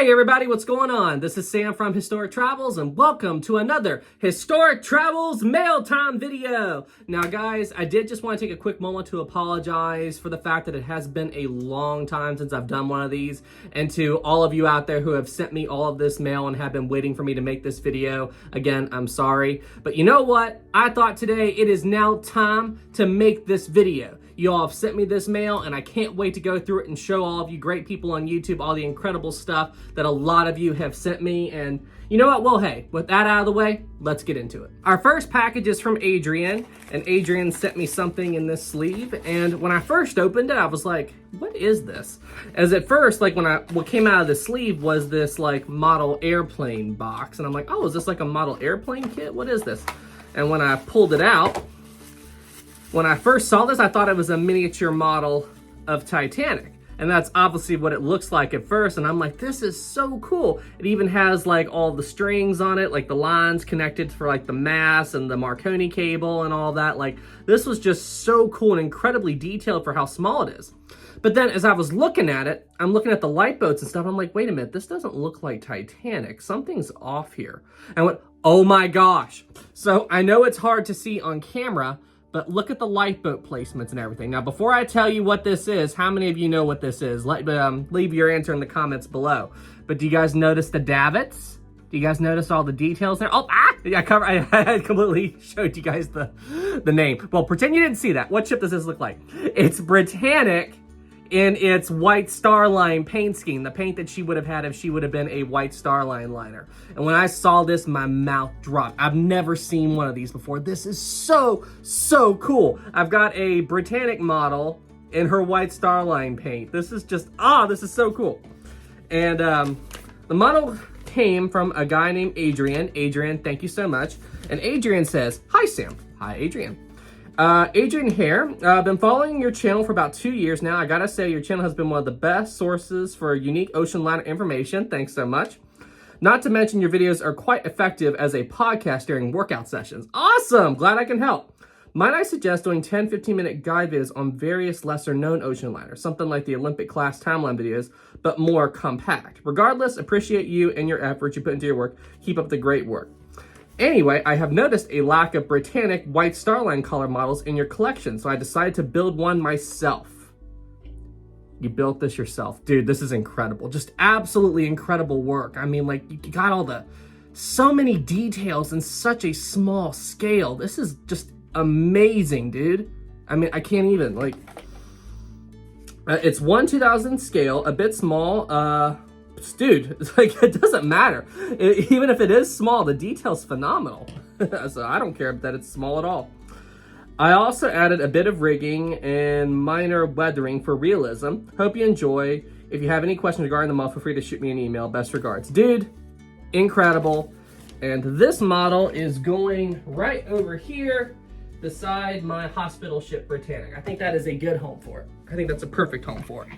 Hey everybody, what's going on? This is Sam from Historic Travels and welcome to another Historic Travels Mailtime video. Now guys, I did just want to take a quick moment to apologize for the fact that it has been a long time since I've done one of these, and to all of you out there who have sent me all of this mail and have been waiting for me to make this video. Again, I'm sorry, but you know what? I thought today it is now time to make this video. You all have sent me this mail and I can't wait to go through it and show all of you great people on YouTube all the incredible stuff that a lot of you have sent me. And you know what? Well, hey, with that out of the way, let's get into it. Our first package is from Adrian, and Adrian sent me something in this sleeve. And when I first opened it, I was like, what is this? As at first, like what came out of the sleeve was this like model airplane box. And I'm like, oh, is this like a model airplane kit? What is this? And when I pulled it out, when I first saw this, I thought it was a miniature model of Titanic. And that's obviously what it looks like at first. And I'm like, this is so cool. It even has like all the strings on it, like the lines connected for like the mast and the Marconi cable and all that. Like this was just so cool and incredibly detailed for how small it is. But then as I was looking at it, I'm looking at the lifeboats and stuff. I'm like, wait a minute, this doesn't look like Titanic. Something's off here. And I went, oh my gosh. So I know it's hard to see on camera, but look at the lifeboat placements and everything. Now, before I tell you what this is, how many of you know what this is? Leave your answer in the comments below. But do you guys notice the davits? Do you guys notice all the details there? Oh, I completely showed you guys the name. Well, pretend you didn't see that. What ship does this look like? It's Britannic in its White Star Line paint scheme, the paint that she would have had if she would have been a White Star Line liner. And when I saw this, my mouth dropped. I've never seen one of these before. This is so, so cool. I've got a Britannic model in her White Star Line paint. This is just, this is so cool. And the model came from a guy named Adrian. Adrian, thank you so much. And Adrian says, hi Sam. Hi Adrian. Adrian here. I've been following your channel for about 2 years now. I gotta say, your channel has been one of the best sources for unique ocean liner information. Thanks so much. Not to mention, your videos are quite effective as a podcast during workout sessions. Awesome! Glad I can help. Might I suggest doing 10-15 minute guide videos on various lesser known ocean liners, something like the Olympic class timeline videos, but more compact. Regardless, appreciate you and your efforts you put into your work. Keep up the great work. Anyway, I have noticed a lack of Britannic White Star Line color models in your collection, so I decided to build one myself. You built this yourself. Dude, this is incredible. Just absolutely incredible work. I mean, like, you got so many details in such a small scale. This is just amazing, dude. I mean, I can't even, like, it's 1/2000 scale, a bit small, dude, it's like, it doesn't matter. Even if it is small, the detail's phenomenal. So I don't care that it's small at all. I also added a bit of rigging and minor weathering for realism. Hope you enjoy. If you have any questions regarding the model, feel free to shoot me an email. Best regards. Dude, incredible. And this model is going right over here beside my hospital ship Britannic. I think that is a good home for it. I think that's a perfect home for it.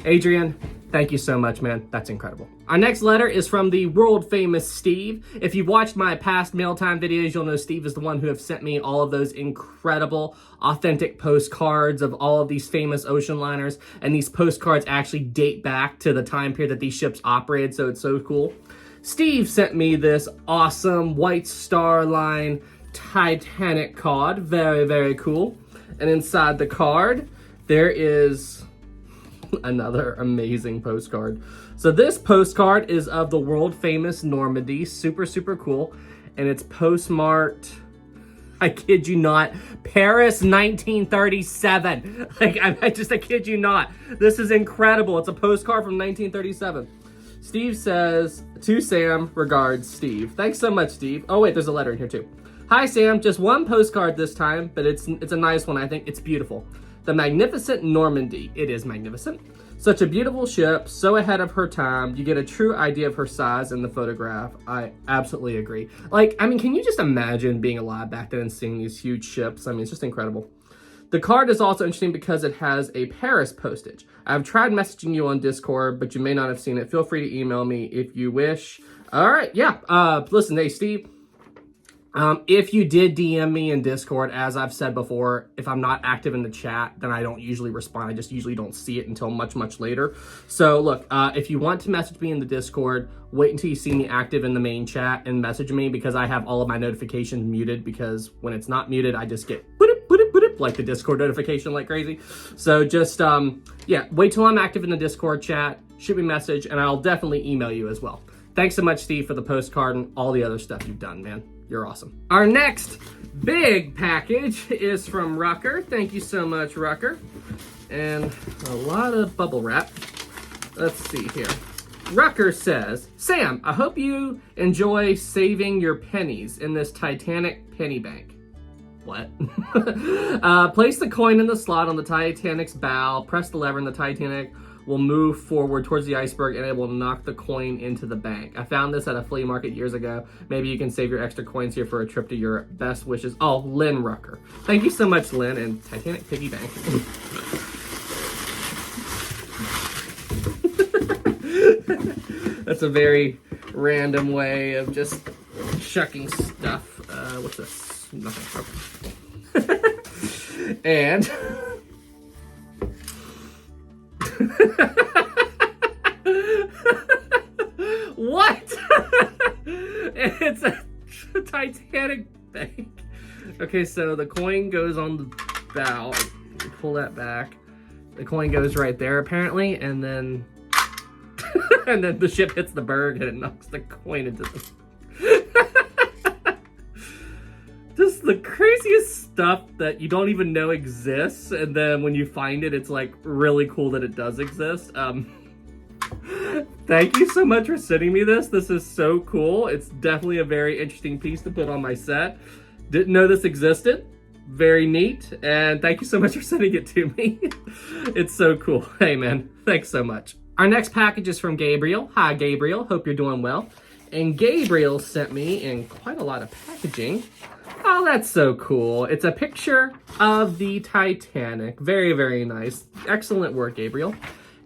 Adrian, thank you so much, man. That's incredible. Our next letter is from the world famous Steve. If you've watched my past Mailtime videos, you'll know Steve is the one who have sent me all of those incredible, authentic postcards of all of these famous ocean liners. And these postcards actually date back to the time period that these ships operated, so it's so cool. Steve sent me this awesome White Star Line Titanic card. Very, very cool. And inside the card, there is another amazing postcard. So this postcard is of the world famous Normandy. Super, super cool. And it's postmarked, I kid you not, Paris 1937. Like, I kid you not. This is incredible. It's a postcard from 1937. Steve says, to Sam, regards, Steve. Thanks so much, Steve. Oh wait, there's a letter in here too. Hi Sam, just one postcard this time, but it's a nice one. I think it's beautiful. The magnificent Normandy. It is magnificent. Such a beautiful ship, so ahead of her time. You get a true idea of her size in the photograph. I absolutely agree. Like, I mean, can you just imagine being alive back then and seeing these huge ships? I mean, it's just incredible. The card is also interesting because it has a Paris postage. I've tried messaging you on Discord, but you may not have seen it. Feel free to email me if you wish. All right, yeah. Listen, hey, Steve. If you did DM me in Discord, as I've said before, if I'm not active in the chat, then I don't usually respond. I just usually don't see it until much, much later. So look, if you want to message me in the Discord, wait until you see me active in the main chat and message me, because I have all of my notifications muted, because when it's not muted, I just get like the Discord notification like crazy. So just, yeah, wait till I'm active in the Discord chat, shoot me a message, and I'll definitely email you as well. Thanks so much, Steve, for the postcard and all the other stuff you've done, man. You're awesome. Our next big package is from Rucker. Thank you so much, Rucker. And a lot of bubble wrap. Let's see here. Rucker says, Sam, I hope you enjoy saving your pennies in this Titanic penny bank. What? Place the coin in the slot on the Titanic's bow, press the lever, and the Titanic will move forward towards the iceberg and it will knock the coin into the bank. I found this at a flea market years ago. Maybe you can save your extra coins here for a trip to Europe. Best wishes. Oh, Lynn Rucker. Thank you so much, Lynn, and Titanic Piggy Bank. That's a very random way of just shucking stuff. What's this? Nothing. Okay. And what? It's a Titanic bank. Okay, so the coin goes on the bow. Pull that back. The coin goes right there apparently, and then and then the ship hits the berg and it knocks the coin into the just the craziest stuff that you don't even know exists, and then when you find it, it's like really cool that it does exist. Thank you so much for sending me this. This is so cool. It's definitely a very interesting piece to put on my set. Didn't know this existed. Very neat, and thank you so much for sending it to me. It's so cool. Hey man, thanks so much. Our next package is from Gabriel. Hi Gabriel, hope you're doing well. And Gabriel sent me in quite a lot of packaging. Oh, that's so cool. It's a picture of the Titanic. Very, very nice. Excellent work, Gabriel.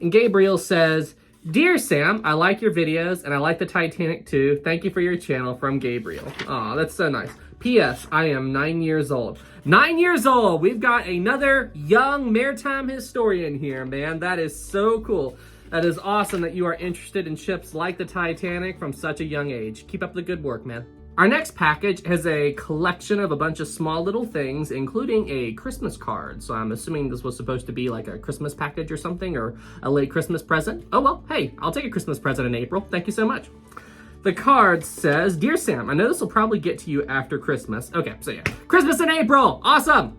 And Gabriel says, Dear Sam, I like your videos and I like the Titanic too. Thank you for your channel, from Gabriel. Oh, that's so nice. P.S. I am 9 years old. 9 years old! We've got another young maritime historian here, man. That is so cool. That is awesome that you are interested in ships like the Titanic from such a young age. Keep up the good work, man. Our next package has a collection of a bunch of small little things, including a Christmas card. So I'm assuming this was supposed to be like a Christmas package or something, or a late Christmas present. Oh well, hey, I'll take a Christmas present in April. Thank you so much. The card says, Dear Sam, I know this will probably get to you after Christmas. Okay, so yeah, Christmas in April, awesome.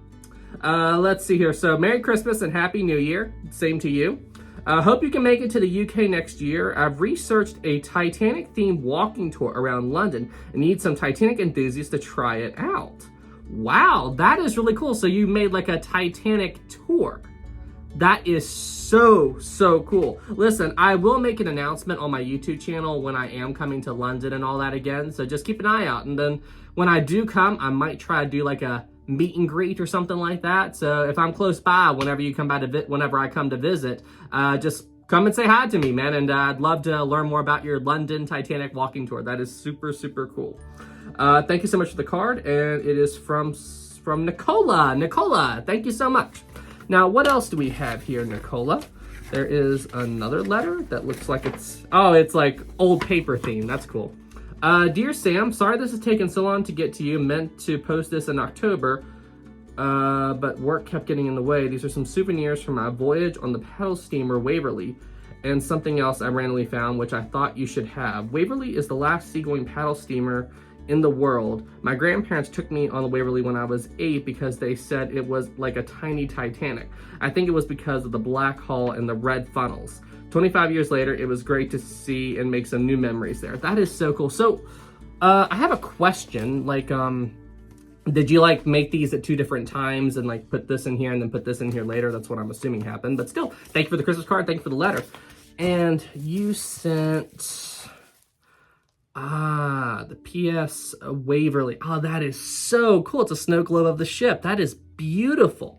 Let's see here. So Merry Christmas and Happy New Year. Same to you. Hope you can make it to the UK next year. I've researched a Titanic-themed walking tour around London and need some Titanic enthusiasts to try it out. Wow, that is really cool. So you made like a Titanic tour. That is so, so cool. Listen, I will make an announcement on my YouTube channel when I am coming to London and all that again. So just keep an eye out. And then when I do come, I might try to do like a meet and greet or something like that. So if I'm close by, whenever I come to visit, just come and say hi to me, man. And I'd love to learn more about your London Titanic walking tour. That is super, super cool. Thank you so much for the card. And it is from Nicola. Nicola, thank you so much. Now, what else do we have here, Nicola? There is another letter that looks like it's like old paper theme. That's cool. Dear Sam, sorry this has taken so long to get to you. Meant to post this in October, but work kept getting in the way. These are some souvenirs from my voyage on the paddle steamer Waverly, and something else I randomly found, which I thought you should have. Waverly is the last seagoing paddle steamer in the world. My grandparents took me on the Waverly when I was 8 because they said it was like a tiny Titanic. I think it was because of the black hull and the red funnels. 25 years later, it was great to see and make some new memories there. That is so cool. So, I have a question. Like, did you like make these at 2 different times and like put this in here and then put this in here later? That's what I'm assuming happened. But still, thank you for the Christmas card. Thank you for the letter. And you sent, the P.S. Waverly. Oh, that is so cool. It's a snow globe of the ship. That is beautiful.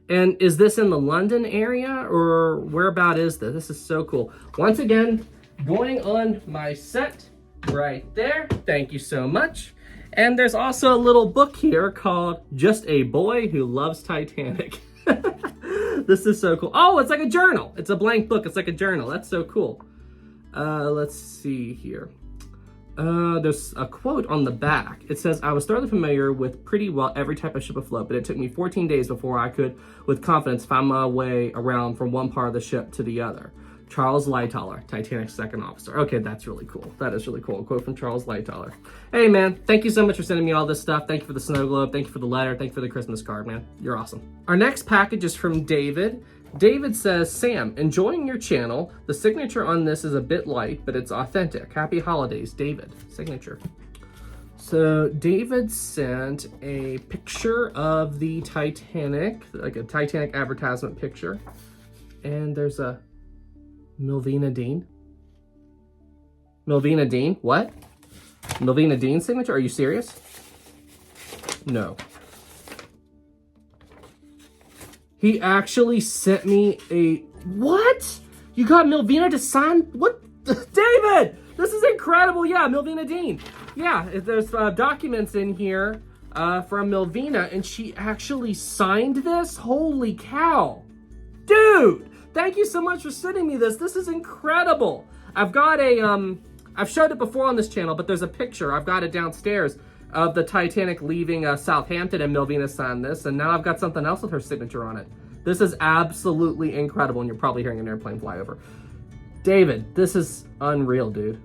And is this in the London area, or whereabout is this? This is so cool. Once again, going on my set right there. Thank you so much. And there's also a little book here called Just a Boy Who Loves Titanic. This is so cool. Oh, it's like a journal. It's a blank book. It's like a journal. That's so cool. Let's see here. There's a quote on the back. It says, I was thoroughly familiar with pretty well every type of ship afloat, but it took me 14 days before I could, with confidence, find my way around from one part of the ship to the other. Charles Lightoller, Titanic's second officer. Okay, that's really cool. That is really cool. A quote from Charles Lightoller. Hey, man, thank you so much for sending me all this stuff. Thank you for the snow globe. Thank you for the letter. Thank you for the Christmas card, man. You're awesome. Our next package is from David. David says, Sam, enjoying your channel. The signature on this is a bit light, but it's authentic. Happy holidays, David. Signature. So David sent a picture of the Titanic, like a Titanic advertisement picture. And there's a Milvina Dean. Milvina Dean? What? Milvina Dean signature? Are you serious? No. He actually sent me a... What? You got Milvina to sign? What? David! This is incredible. Yeah, Milvina Dean. Yeah, there's documents in here from Milvina, and she actually signed this? Holy cow. Dude! Thank you so much for sending me this. This is incredible. I've got a, I've showed it before on this channel, but there's a picture. I've got it downstairs of the Titanic leaving Southampton, and Milvina signed this, and now I've got something else with her signature on it. This is absolutely incredible, and you're probably hearing an airplane fly over. David, this is unreal, dude.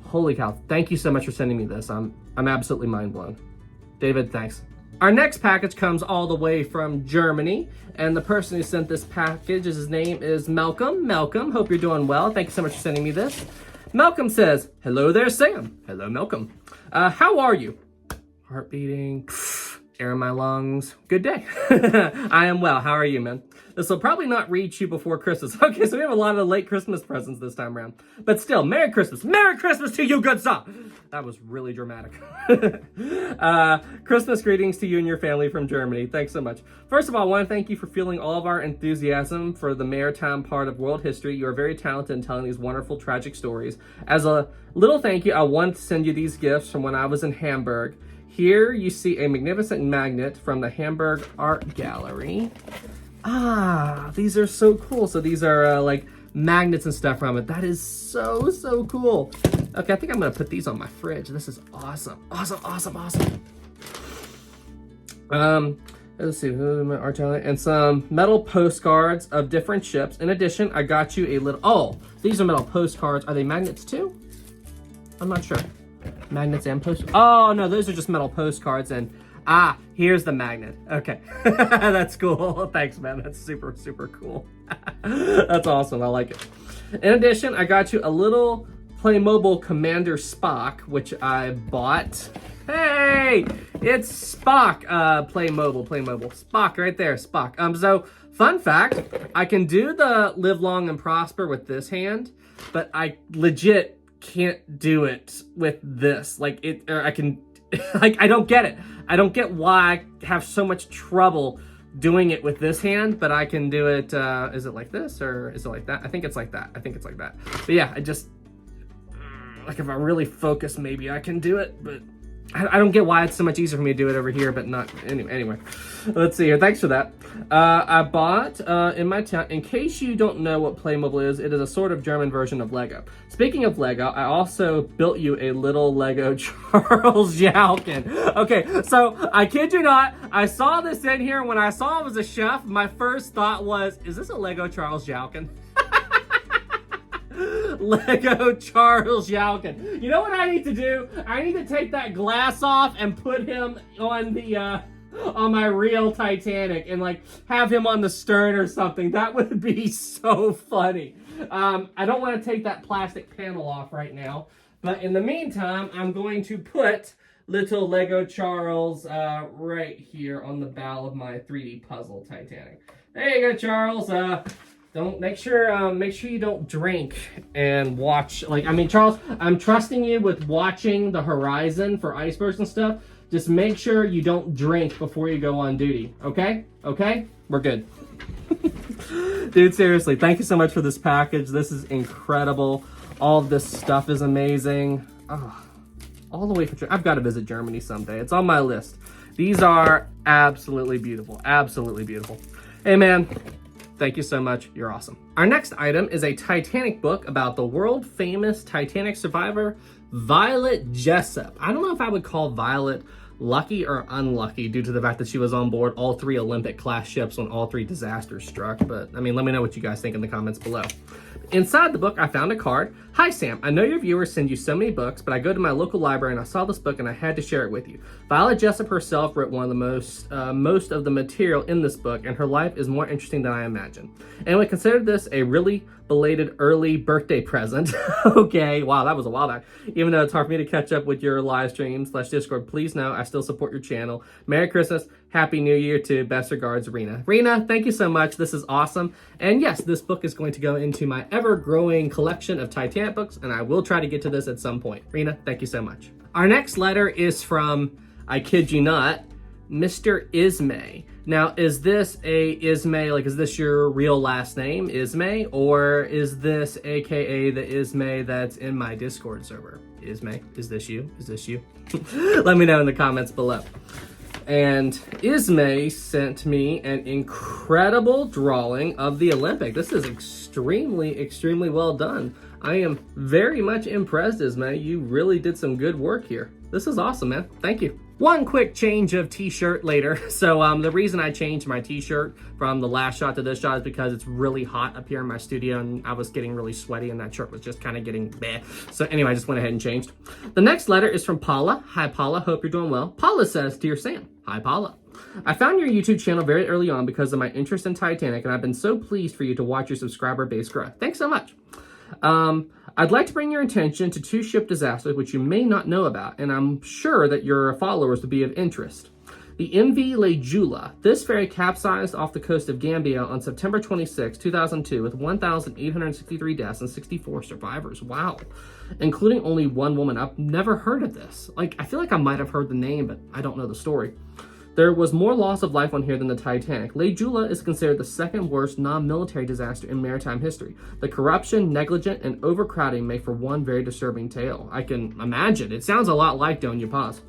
Holy cow. Thank you so much for sending me this. I'm absolutely mind blown. David, thanks. Our next package comes all the way from Germany, and the person who sent this package, his name is Malcolm. Malcolm, hope you're doing well. Thank you so much for sending me this. Malcolm says, hello there, Sam. Hello, Malcolm. How are you? Heart beating, air in my lungs. Good day. I am well. How are you, man? This will probably not reach you before Christmas. Okay, so we have a lot of late Christmas presents this time around. But still, Merry Christmas. Merry Christmas to you, good sir. That was really dramatic. Christmas greetings to you and your family from Germany. Thanks so much. First of all, I want to thank you for fueling all of our enthusiasm for the maritime part of world history. You are very talented in telling these wonderful, tragic stories. As a little thank you, I want to send you these gifts from when I was in Hamburg. Here you see a magnificent magnet from the Hamburg Art Gallery. Ah, these are so cool. So these are like magnets and stuff from it. That is so, so cool. Okay, I think I'm gonna put these on my fridge. This is awesome. Awesome, awesome, awesome. Let's see, art gallery, and some metal postcards of different ships. In addition, I got you a little, oh, these are metal postcards. Are they magnets too? I'm not sure. Magnets and postcards. Oh, no, those are just metal postcards. And here's the magnet. Okay, that's cool. Thanks, man. That's super, super cool. That's awesome. I like it. In addition, I got you a little Playmobil Commander Spock, which I bought. Hey, it's Spock. Playmobil. Spock right there, Spock. So, fun fact, I can do the live long and prosper with this hand, but I legit can't do it with this. Like, I can, like, I don't get it. I don't get why I have so much trouble doing it with this hand, but I can do it, is it like this or is it like that? I think it's like that. But yeah, I just, like if I really focus, maybe I can do it, but I don't get why it's so much easier for me to do it over here, but not, anyway. Let's see here, thanks for that. I bought, in my town, in case you don't know what Playmobil is, it is a sort of German version of Lego. Speaking of Lego, I also built you a little Lego Charles Jalkin. Okay, so I kid you not, I saw this in here, and when I saw it was a chef, my first thought was, is this a Lego Charles Jalkin? Lego Charles Jalkin. You know what I need to do? I need to take that glass off and put him on the on my real Titanic and like have him on the stern or something. That would be so funny. I don't want to take that plastic panel off right now, but in the meantime, I'm going to put little Lego Charles right here on the bow of my 3D puzzle Titanic. There you go, Charles. Make sure you don't drink and watch. Like, I mean, Charles, I'm trusting you with watching the horizon for icebergs and stuff. Just make sure you don't drink before you go on duty. Okay? Okay? We're good. Dude, seriously, thank you so much for this package. This is incredible. All of this stuff is amazing. Oh, all the way from I've got to visit Germany someday. It's on my list. These are absolutely beautiful. Absolutely beautiful. Hey, man. Thank you so much. You're awesome. Our next item is a Titanic book about the world-famous Titanic survivor, Violet Jessup. I don't know if I would call Violet lucky or unlucky due to the fact that she was on board all 3 Olympic-class ships when all 3 disasters struck. But, I mean, let me know what you guys think in the comments below. Inside the book, I found a card. Hi, Sam. I know your viewers send you so many books, but I go to my local library and I saw this book and I had to share it with you. Violet Jessup herself wrote one of the most of the material in this book, and her life is more interesting than I imagined. And we consider this a really belated early birthday present. Okay, wow, that was a while back. Even though it's hard for me to catch up with your live stream / Discord, please know I still support your channel. Merry Christmas, Happy New Year to best regards, Rena. Rena, thank you so much. This is awesome. And yes, this book is going to go into my ever-growing collection of Titanic books, and I will try to get to this at some point. Rena, thank you so much. Our next letter is from, I kid you not, Mr. Ismay. Now, is this a Ismay, like, is this your real last name, Ismay? Or is this AKA the Ismay that's in my Discord server? Ismay, is this you? Is this you? Let me know in the comments below. And Ismay sent me an incredible drawing of the Olympic. This is extremely, extremely well done. I am very much impressed, Ismay. You really did some good work here. This is awesome, man. Thank you. One quick change of t-shirt later. So the reason I changed my t-shirt from the last shot to this shot is because it's really hot up here in my studio and I was getting really sweaty and that shirt was just kind of getting bleh. So anyway, I just went ahead and changed. The next letter is from Paula. Hi, Paula. Hope you're doing well. Paula says, Dear Sam. Hi, Paula. I found your YouTube channel very early on because of my interest in Titanic, and I've been so pleased for you to watch your subscriber base grow. Thanks so much. I'd like to bring your attention to 2 ship disasters which you may not know about, and I'm sure that your followers would be of interest. The MV Lejula. This ferry capsized off the coast of Gambia on September 26, 2002 with 1,863 deaths and 64 survivors. Wow. Including only 1 woman. I've never heard of this. Like, I feel like I might have heard the name, but I don't know the story. There was more loss of life on here than the Titanic. Lejula is considered the 2nd worst non-military disaster in maritime history. The corruption, negligence, and overcrowding make for one very disturbing tale. I can imagine. It sounds a lot like Doña Paz.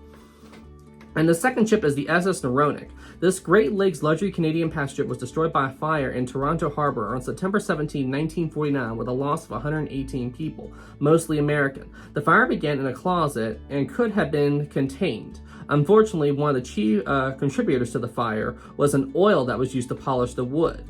And the second ship is the SS Noronic. This Great Lakes luxury Canadian passenger ship was destroyed by a fire in Toronto Harbor on September 17, 1949, with a loss of 118 people, mostly American. The fire began in a closet and could have been contained. Unfortunately, one of the chief contributors to the fire was an oil that was used to polish the wood.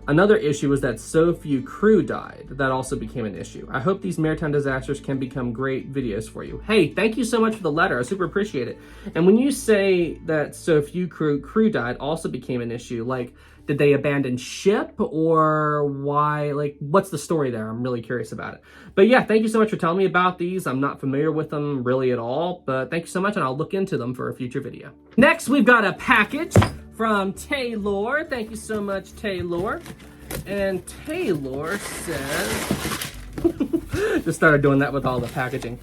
Another issue was that so few crew died. That also became an issue. I hope these maritime disasters can become great videos for you. Hey, thank you so much for the letter. I super appreciate it. And when you say that so few crew died also became an issue, like, did they abandon ship or why? Like, what's the story there? I'm really curious about it. But yeah, thank you so much for telling me about these. I'm not familiar with them really at all, but thank you so much, and I'll look into them for a future video. Next, we've got a package from Taylor. Thank you so much, Taylor. And Taylor says, just started doing that with all the packaging.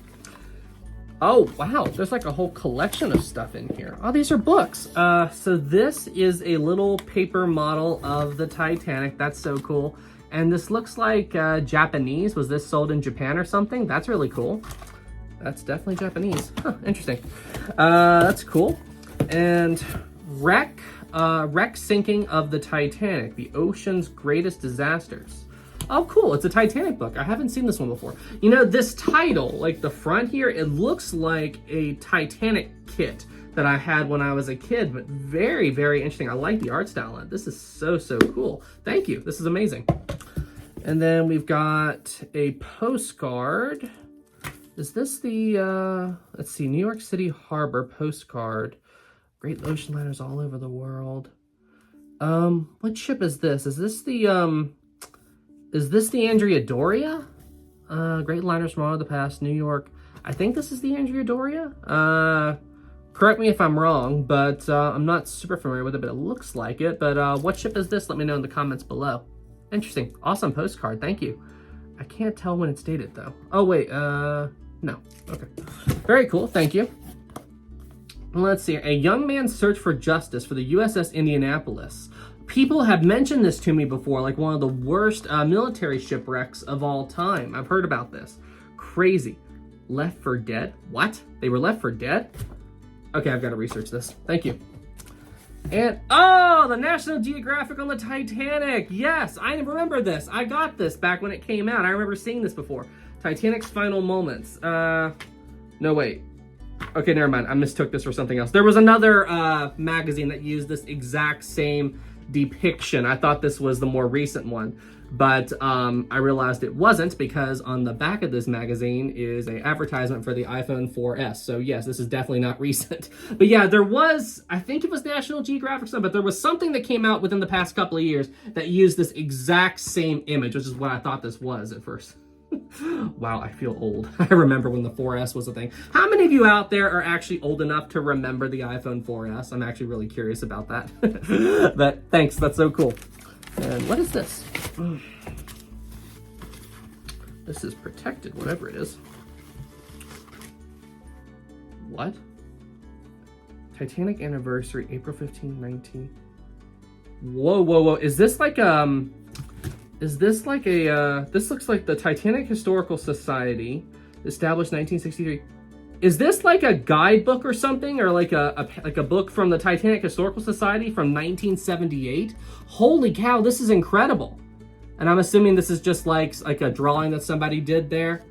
Oh, wow, there's like a whole collection of stuff in here. Oh, these are books. So this is a little paper model of the Titanic. That's so cool. And this looks like Japanese. Was this sold in Japan or something? That's really cool. That's definitely Japanese. Huh, interesting. That's cool. And wreck sinking of the Titanic, the ocean's greatest disasters. Oh, cool. It's a Titanic book. I haven't seen this one before. You know, this title, like the front here, it looks like a Titanic kit that I had when I was a kid, but very, very interesting. I like the art style on it. This is so, so cool. Thank you. This is amazing. And then we've got a postcard. Is this the, let's see, New York City Harbor postcard. Great ocean liners all over the world. What ship is this? Is this the Andrea Doria? Great liners from all of the past, New York. I think this is the Andrea Doria. Correct me if I'm wrong, but I'm not super familiar with it, but it looks like it. But what ship is this? Let me know in the comments below. Interesting. Awesome postcard. Thank you. I can't tell when it's dated, though. Oh, wait. No. Okay. Very cool. Thank you. Let's see. A young man's search for justice for the USS Indianapolis. People have mentioned this to me before, like one of the worst military shipwrecks of all time. I've heard about this. Crazy. Left for Dead? What? They were left for dead? Okay, I've got to research this. Thank you. And, oh, the National Geographic on the Titanic. Yes, I remember this. I got this back when it came out. I remember seeing this before. Titanic's final moments. No, wait. Okay, never mind. I mistook this for something else. There was another magazine that used this exact same depiction. I thought this was the more recent one, but I realized it wasn't, because on the back of this magazine is an advertisement for the iPhone 4S. So yes, this is definitely not recent. But yeah, there was, I think it was National Geographic, but there was something that came out within the past couple of years that used this exact same image, which is what I thought this was at first. Wow, I feel old. I remember when the 4S was a thing. How many of you out there are actually old enough to remember the iPhone 4S? I'm actually really curious about that. But thanks, that's so cool. And what is this? This is protected, whatever it is. What? Titanic anniversary, April 15, 19. Whoa, whoa, whoa. Is this like this looks like the Titanic Historical Society, established 1963. Is this like a guidebook or something, or like a book from the Titanic Historical Society from 1978? Holy cow, this is incredible. And I'm assuming this is just like a drawing that somebody did there.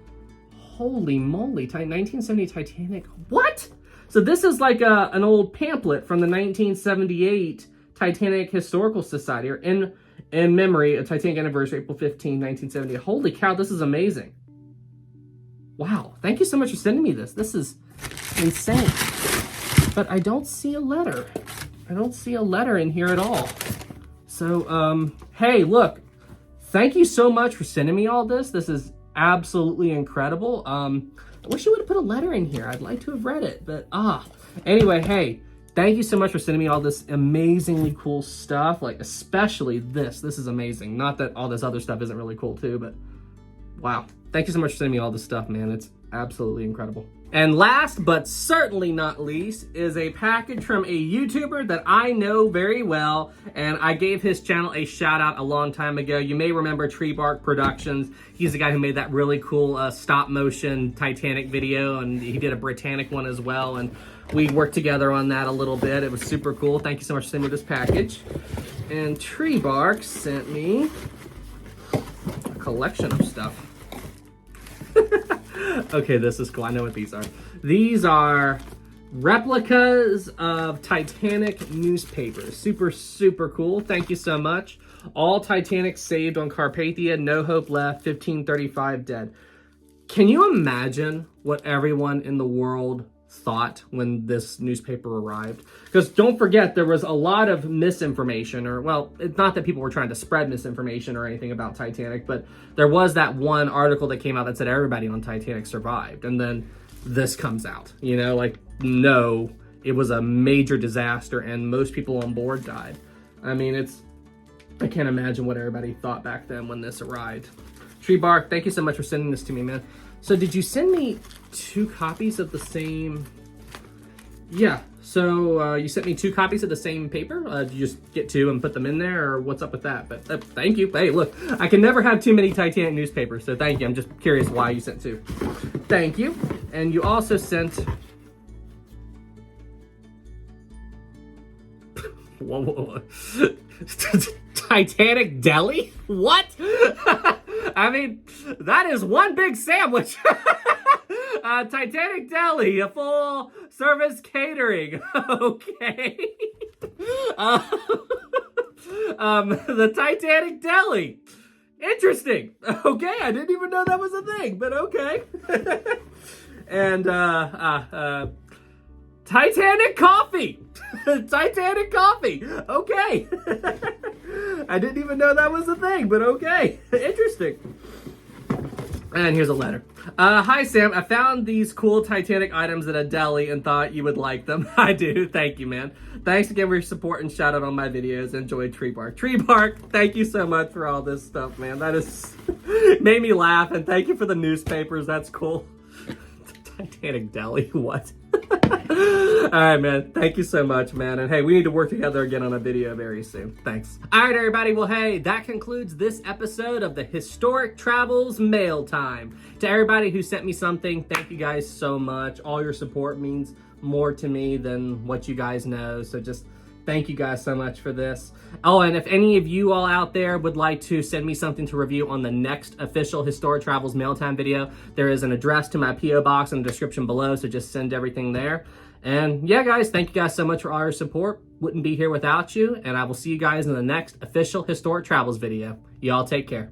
Holy moly, 1970 Titanic. What? So this is like an old pamphlet from the 1978 Titanic Historical Society, or in memory of Titanic anniversary, April 15, 1970. Holy cow, this is amazing. Wow, thank you so much for sending me this. This is insane. But I don't see a letter. I don't see a letter in here at all. So, hey, look, thank you so much for sending me all this. This is absolutely incredible. I wish you would have put a letter in here. I'd like to have read it, but anyway, hey, thank you so much for sending me all this amazingly cool stuff, like especially this. This is amazing. Not that all this other stuff isn't really cool too, but wow. Thank you so much for sending me all this stuff, man. It's absolutely incredible. And last but certainly not least is a package from a YouTuber that I know very well, and I gave his channel a shout out a long time ago. You may remember Tree Bark Productions. He's the guy who made that really cool stop motion Titanic video, and he did a Britannic one as well, and we worked together on that a little bit. It was super cool. Thank you so much for sending me this package. And Tree Bark sent me a collection of stuff. Okay, this is cool. I know what these are. These are replicas of Titanic newspapers. Super, super cool. Thank you so much. All Titanic saved on Carpathia. No hope left. 1535 dead. Can you imagine what everyone in the world thought when this newspaper arrived? Because don't forget, there was a lot of misinformation, or well, it's not that people were trying to spread misinformation or anything about Titanic, but there was that one article that came out that said everybody on Titanic survived, and then this comes out, you know, like, no, it was a major disaster and most people on board died. I mean, I can't imagine what everybody thought back then when this arrived. Tree Bark, thank you so much for sending this to me, man. So did you send me 2 copies of the same? Yeah, so you sent me 2 copies of the same paper? Did you just get 2 and put them in there, or what's up with that? But thank you. Hey, look, I can never have too many Titanic newspapers, so thank you. I'm just curious why you sent 2. Thank you. And you also sent... Whoa, whoa, whoa. Titanic deli? What? I mean, that is one big sandwich. Titanic deli, a full service catering. Okay. The Titanic deli. Interesting. Okay, I didn't even know that was a thing, but okay. And Titanic coffee. Titanic coffee. Okay. I didn't even know that was a thing, but okay. Interesting. And here's a letter. Hi, Sam. I found these cool Titanic items at a deli and thought you would like them. I do. Thank you, man. Thanks again for your support and shout out on my videos. Enjoy Tree Bark. Tree Bark, thank you so much for all this stuff, man. That is made me laugh, and thank you for the newspapers. That's cool. Titanic deli. What? All right, man. Thank you so much, man. And hey, we need to work together again on a video very soon. Thanks. All right, everybody. Well, hey, that concludes this episode of the Historic Travels Mail Time. To everybody who sent me something, thank you guys so much. All your support means more to me than what you guys know. So just thank you guys so much for this. Oh, and if any of you all out there would like to send me something to review on the next official Historic Travels Mailtime video, there is an address to my P.O Box in the description below, so just send everything there. And yeah, guys, thank you guys so much for all your support. Wouldn't be here without you, and I will see you guys in the next official Historic Travels video. Y'all take care.